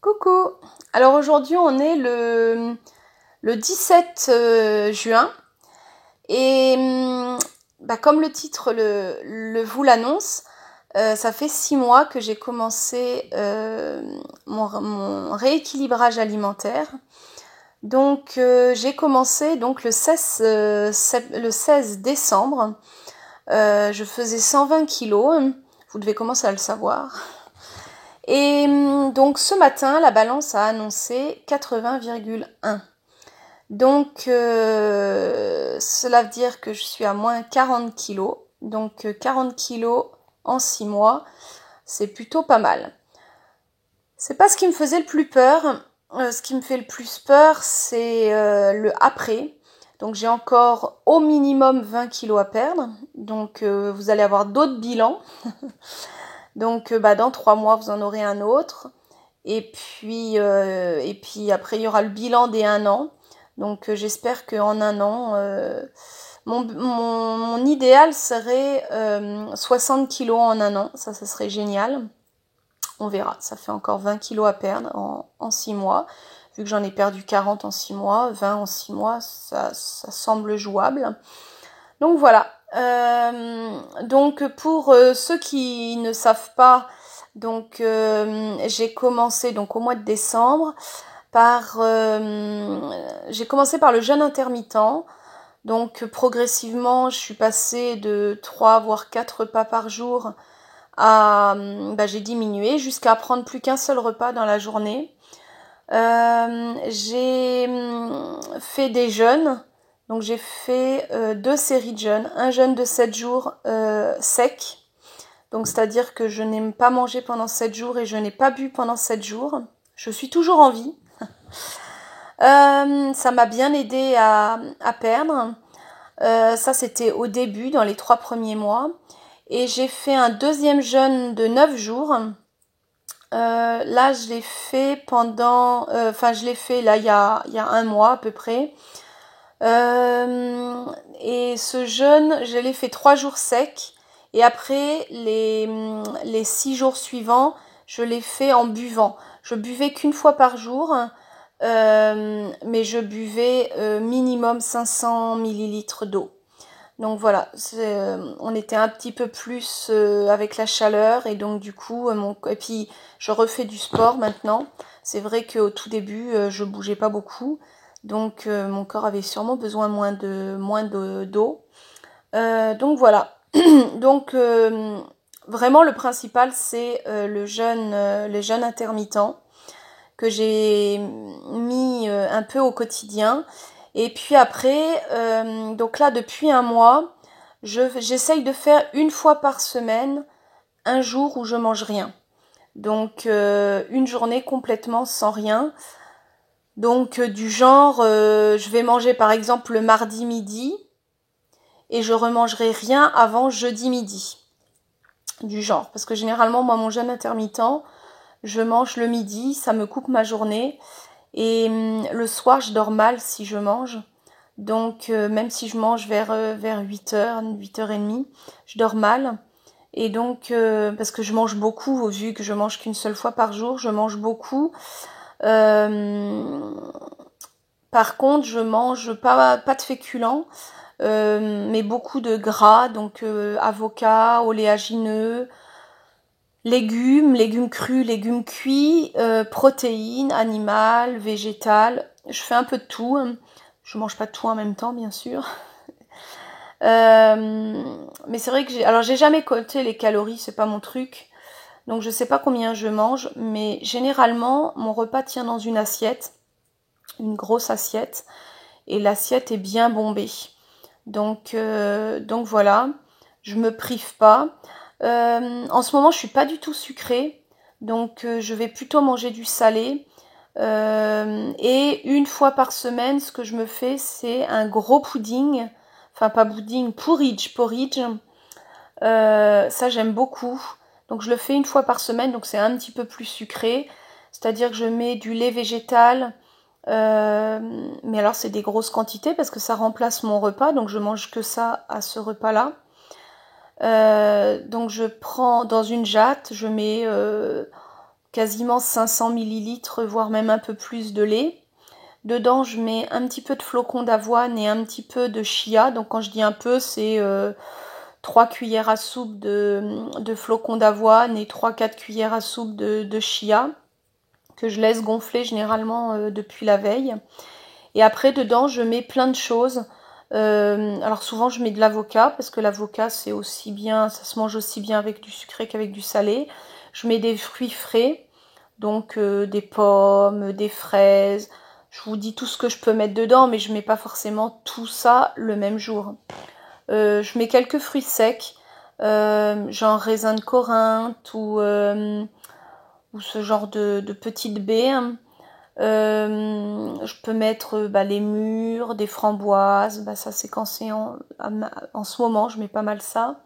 Coucou! Alors aujourd'hui on est le 17 juin et comme le titre vous l'annonce, ça fait 6 mois que j'ai commencé mon rééquilibrage alimentaire. Donc j'ai commencé donc le 16 décembre. Je faisais 120 kilos, vous devez commencer à le savoir. Et donc ce matin, la balance a annoncé 80,1. Donc cela veut dire que je suis à moins 40 kilos. Donc 40 kilos en 6 mois, c'est plutôt pas mal. C'est pas ce qui me faisait le plus peur. Ce qui me fait le plus peur, c'est le après. Donc j'ai encore au minimum 20 kilos à perdre. Donc vous allez avoir d'autres bilans. Donc dans 3 mois, vous en aurez un autre. Et puis après, il y aura le bilan des 1 an. Donc j'espère qu'en 1 an, mon idéal serait 60 kilos en 1 an. Ça serait génial. On verra. Ça fait encore 20 kilos à perdre en 6 mois. Vu que j'en ai perdu 40 en 6 mois, 20 en 6 mois, ça semble jouable. Donc voilà. Donc pour ceux qui ne savent pas, donc j'ai commencé donc au mois de décembre j'ai commencé par le jeûne intermittent. Donc progressivement, je suis passée de 3 voire 4 repas par jour à j'ai diminué jusqu'à prendre plus qu'un seul repas dans la journée. J'ai fait des jeûnes. Donc j'ai fait 2 séries de jeûnes. Un jeûne de 7 jours sec. Donc c'est-à-dire que je n'ai pas mangé pendant 7 jours et je n'ai pas bu pendant 7 jours. Je suis toujours en vie. Ça m'a bien aidé à perdre. Ça c'était au début, dans les 3 premiers mois. Et j'ai fait un deuxième jeûne de 9 jours. Là je l'ai fait je l'ai fait là il y a 1 mois à peu près. Et ce jeûne, je l'ai fait 3 jours secs. Et après, les 6 jours suivants, je l'ai fait en buvant. Je buvais qu'une fois par jour, mais je buvais minimum 500 millilitres d'eau. Donc voilà, on était un petit peu plus avec la chaleur et donc du coup, et puis je refais du sport maintenant. C'est vrai qu'au tout début, je bougeais pas beaucoup. Donc mon corps avait sûrement besoin moins d'eau. Donc voilà. Donc vraiment le principal c'est les jeûnes intermittents que j'ai mis un peu au quotidien. Et puis après, donc là depuis 1 mois, j'essaye de faire 1 fois par semaine un jour où je mange rien. Donc une journée complètement sans rien. Donc du genre, je vais manger par exemple le mardi midi et je remangerai rien avant jeudi midi. Du genre, parce que généralement moi mon jeûne intermittent, je mange le midi, ça me coupe ma journée et le soir je dors mal si je mange. Donc même si je mange vers 8h, 8h30, je dors mal. Et donc parce que je mange beaucoup, vu que je mange qu'une seule fois par jour, je mange beaucoup. Par contre, je mange pas de féculents, mais beaucoup de gras, donc avocat, oléagineux, légumes crus, légumes cuits, protéines, animales, végétales. Je fais un peu de tout. Je mange pas de tout en même temps, bien sûr. Mais c'est vrai que j'ai jamais compté les calories, c'est pas mon truc. Donc je sais pas combien je mange, mais généralement mon repas tient dans une assiette, une grosse assiette, et l'assiette est bien bombée. Donc voilà, je me prive pas. En ce moment je suis pas du tout sucrée, donc je vais plutôt manger du salé. Et 1 fois par semaine, ce que je me fais, c'est un gros pudding. Enfin pas pudding, porridge. Ça j'aime beaucoup. Donc je le fais 1 fois par semaine, donc c'est un petit peu plus sucré. C'est-à-dire que je mets du lait végétal, mais alors c'est des grosses quantités parce que ça remplace mon repas, donc je mange que ça à ce repas-là. Donc je prends dans une jatte, je mets quasiment 500 millilitres, voire même un peu plus de lait. Dedans, je mets un petit peu de flocons d'avoine et un petit peu de chia. Donc quand je dis un peu, c'est 3 cuillères à soupe de flocons d'avoine et 3-4 cuillères à soupe de chia que je laisse gonfler généralement depuis la veille. Et après, dedans, je mets plein de choses. Alors souvent, je mets de l'avocat parce que l'avocat, c'est aussi bien, ça se mange aussi bien avec du sucré qu'avec du salé. Je mets des fruits frais, donc des pommes, des fraises. Je vous dis tout ce que je peux mettre dedans, mais je mets pas forcément tout ça le même jour. Je mets quelques fruits secs, genre raisin de Corinthe ou ce genre de petites baies. Je peux mettre les mûres, des framboises. Ça c'est quand c'est en ce moment, je mets pas mal ça.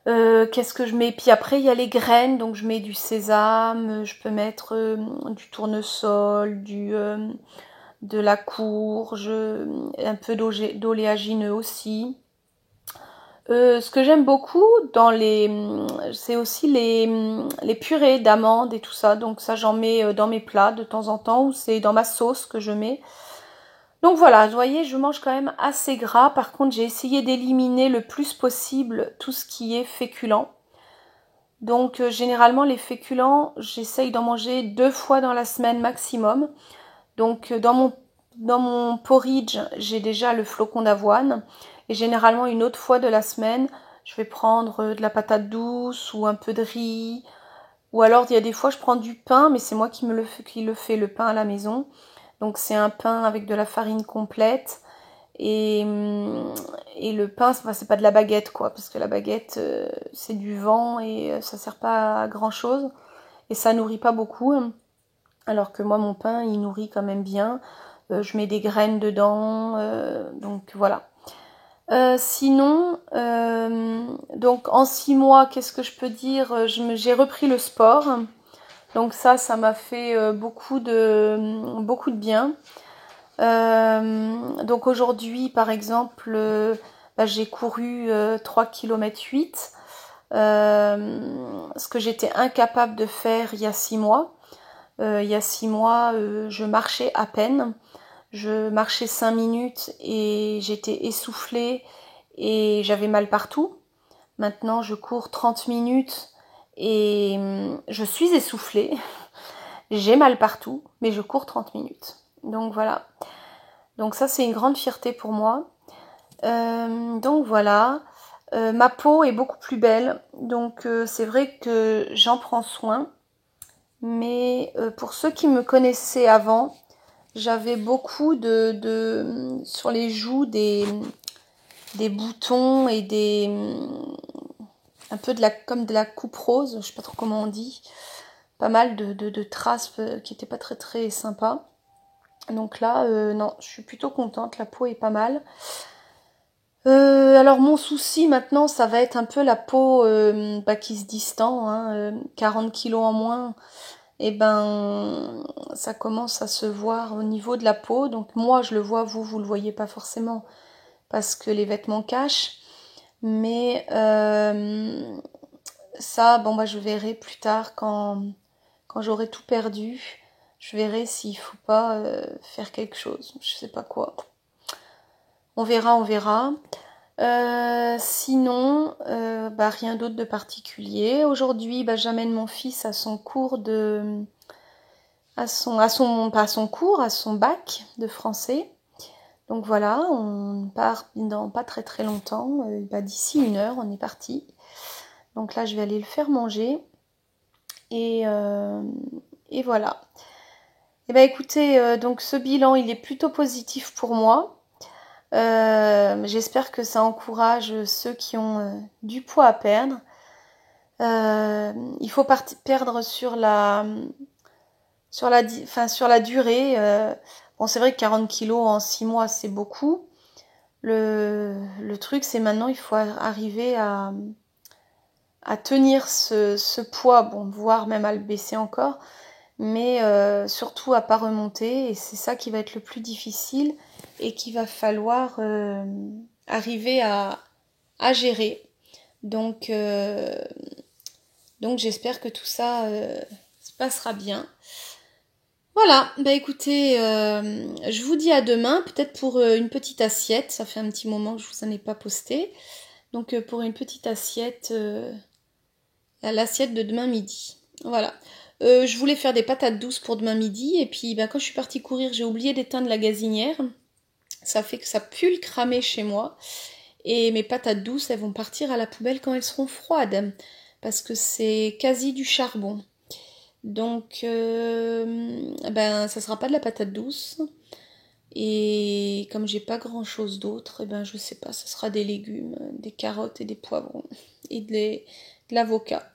Qu'est-ce que je mets? Puis après il y a les graines, donc je mets du sésame, je peux mettre du tournesol, de la courge, un peu d'oléagineux aussi. Ce que j'aime beaucoup c'est aussi les purées d'amandes et tout ça. Donc ça, j'en mets dans mes plats de temps en temps ou c'est dans ma sauce que je mets. Donc voilà, vous voyez, je mange quand même assez gras. Par contre, j'ai essayé d'éliminer le plus possible tout ce qui est féculent. Donc généralement, les féculents, j'essaye d'en manger 2 fois dans la semaine maximum. Donc dans mon porridge, j'ai déjà le flocon d'avoine. Et généralement, une autre fois de la semaine, je vais prendre de la patate douce ou un peu de riz. Ou alors, il y a des fois, je prends du pain, mais c'est moi qui le fais, le pain à la maison. Donc, c'est un pain avec de la farine complète. Et le pain, c'est pas de la baguette, quoi. Parce que la baguette, c'est du vent et ça sert pas à grand-chose. Et ça nourrit pas beaucoup. Alors que moi, mon pain, il nourrit quand même bien. Je mets des graines dedans. Donc, voilà. Sinon, donc en 6 mois, qu'est-ce que je peux dire? J'ai repris le sport. Donc ça m'a fait beaucoup de bien. Donc aujourd'hui, par exemple, j'ai couru 3,8 km. Ce que j'étais incapable de faire il y a 6 mois. Il y a 6 mois, je marchais à peine. Je marchais 5 minutes et j'étais essoufflée et j'avais mal partout. Maintenant, je cours 30 minutes et je suis essoufflée. J'ai mal partout, mais je cours 30 minutes. Donc voilà. Donc ça, c'est une grande fierté pour moi. Donc voilà. Ma peau est beaucoup plus belle. Donc c'est vrai que j'en prends soin. Mais pour ceux qui me connaissaient avant, j'avais beaucoup sur les joues des boutons et un peu comme de la coupe rose, je sais pas trop comment on dit. Pas mal de traces qui étaient pas très très sympas. Donc là, non, je suis plutôt contente, la peau est pas mal. Alors mon souci maintenant, ça va être un peu la peau qui se distend, 40 kilos en moins. Et ça commence à se voir au niveau de la peau. Donc moi, je le vois, vous le voyez pas forcément parce que les vêtements cachent. Mais ça, je verrai plus tard quand j'aurai tout perdu. Je verrai s'il faut pas faire quelque chose. Je sais pas quoi. On verra, on verra. Sinon, rien d'autre de particulier. Aujourd'hui, j'amène mon fils à son cours pas à son cours, à son bac de français. Donc voilà, on part dans pas très très longtemps. D'ici 1 heure, on est parti. Donc là, je vais aller le faire manger. Et voilà. Et écoutez, donc ce bilan, il est plutôt positif pour moi. J'espère que ça encourage ceux qui ont du poids à perdre. Il faut perdre sur la durée. Bon, c'est vrai que 40 kilos en 6 mois, c'est beaucoup. Le truc, c'est maintenant, il faut arriver à tenir ce poids, voire même à le baisser encore, mais surtout à pas remonter. Et c'est ça qui va être le plus difficile et qu'il va falloir arriver à gérer. Donc j'espère que tout ça se passera bien. Voilà, bah écoutez, je vous dis à demain, peut-être pour une petite assiette, ça fait un petit moment que je vous en ai pas posté. Donc pour une petite assiette, l'assiette de demain midi. Voilà. Je voulais faire des patates douces pour demain midi, et puis bah, quand je suis partie courir, j'ai oublié d'éteindre la gazinière. Ça fait que ça pue le cramé chez moi. Et mes patates douces, elles vont partir à la poubelle quand elles seront froides, parce que c'est quasi du charbon. Donc, ben, ça sera pas de la patate douce. Et comme j'ai pas grand chose d'autre, et ben, je sais pas, ça sera des légumes, des carottes et des poivrons et de l'avocat.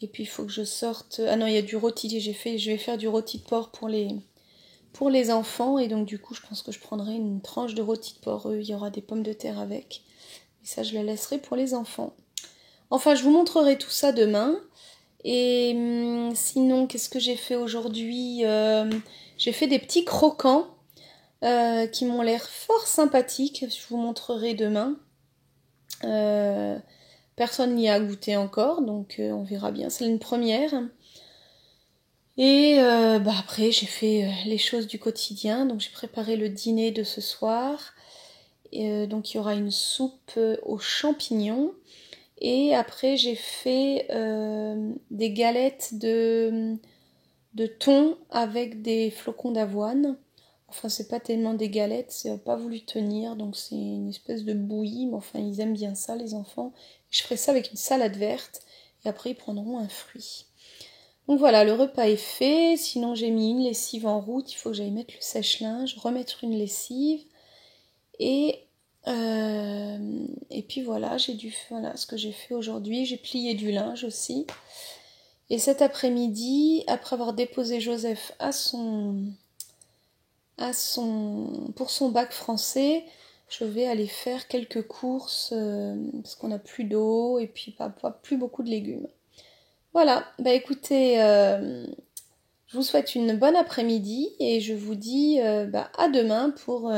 Et puis il faut que je sorte. Ah non, il y a du rôti. Je vais faire du rôti de porc pour les enfants. Et donc du coup, je pense que je prendrai une tranche de rôti de porc. Il y aura des pommes de terre avec. Et ça, je la laisserai pour les enfants. Enfin, je vous montrerai tout ça demain. Et sinon, qu'est-ce que j'ai fait aujourd'hui? J'ai fait des petits croquants qui m'ont l'air fort sympathiques. Je vous montrerai demain. Personne n'y a goûté encore, donc on verra bien. C'est une première. Et bah après, j'ai fait les choses du quotidien. Donc j'ai préparé le dîner de ce soir. Et, donc il y aura une soupe aux champignons. Et après, j'ai fait des galettes de thon avec des flocons d'avoine. Enfin, c'est pas tellement des galettes, ça n'a pas voulu tenir, donc c'est une espèce de bouillie. Mais enfin, ils aiment bien ça, les enfants. Je ferai ça avec une salade verte. Et après, ils prendront un fruit. Donc voilà, le repas est fait. Sinon, j'ai mis une lessive en route. Il faut que j'aille mettre le sèche-linge, remettre une lessive. Et puis voilà, voilà ce que j'ai fait aujourd'hui. J'ai plié du linge aussi. Et cet après-midi, après avoir déposé Joseph pour son bac français, je vais aller faire quelques courses parce qu'on n'a plus d'eau et puis pas plus beaucoup de légumes. Voilà, bah écoutez, je vous souhaite une bonne après-midi et je vous dis bah, à demain pour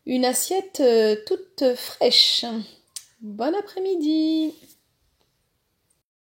une assiette toute fraîche. Bon après-midi!